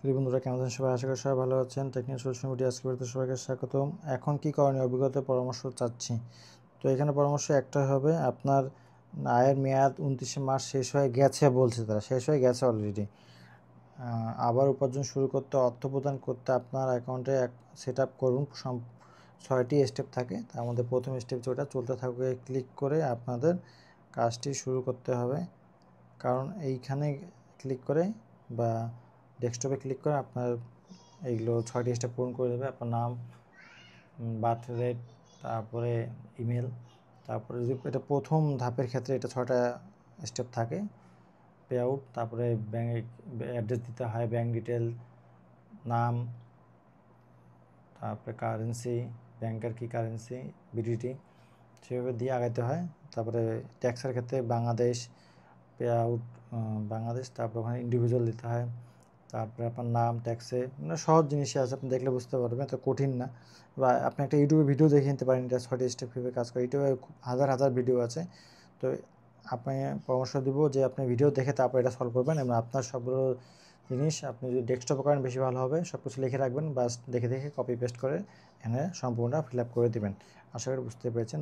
বন্ধুরা কেমন আছেন সবাই? আশা করি সবাই ভালো আছেন। টেকনিক্যাল সলিউশন ভিডিও আজকে ভিডিওতে সবাইকে স্বাগতম। এখন কি করণীয় অভিজ্ঞতা পরামর্শ চাচ্ছি। তো এখানে পরামর্শ একটা হবে, আপনার আয়ের মেয়াদ 29শে মার্চ শেষ হয়ে গেছে বলছে, তারা শেষ হয়ে গেছে অলরেডি। আবার উপার্জন শুরু করতে, অর্থ প্রদান করতে আপনার অ্যাকাউন্টে সেট আপ করুন। 6টি স্টেপ থাকে, তার মধ্যে প্রথম স্টেপ যেটা চলতে থাকবে ক্লিক করে আপনাদের কাজটি শুরু করতে হবে। কারণ এইখানে ক্লিক করে বা ডেস্কটপে ক্লিক করে আপনার এইগুলো 6টি স্টেপ পূরণ করে দেবে। আপনার নাম, বার্থ রেট, তারপরে ইমেল, তারপরে যদি এটা প্রথম ধাপের ক্ষেত্রে এটা 6টা স্টেপ থাকে। পে আউট, তারপরে ব্যাঙ্ক অ্যাড্রেস দিতে হয়, ব্যাঙ্ক ডিটেল, নাম, তারপরে কারেন্সি, ব্যাংকের কি কারেন্সি, বিডিটি, সেভাবে দিয়ে আগাইতে হয়। তারপরে ট্যাক্সের ক্ষেত্রে বাংলাদেশ, পে আউট বাংলাদেশ, তারপর ওখানে ইন্ডিভিজুয়াল দিতে হয়। তারপরে আপনার নাম, ট্যাক্সে, মানে সহজ জিনিসই আছে, আপনি দেখলে বুঝতে পারবেন, এত কঠিন না। বা আপনি একটা ইউটিউবে ভিডিও দেখে নিতে পারেন এটা 6টি স্টেপ কীভাবে কাজ করে। ইউটিউবে হাজার হাজার ভিডিও আছে। তো আপনি পরামর্শ দিব যে আপনি ভিডিও দেখে তারপর এটা সলভ করবেন, এবং আপনার সবগুলো জিনিস আপনি যদি ডেস্কটপে করেন বেশি ভালো হবে। সব কিছু লিখে রাখবেন, বাস দেখে দেখে কপি পেস্ট করে এখানে সম্পূর্ণটা ফিল আপ করে দেবেন। আশা করি বুঝতে পেরেছেন।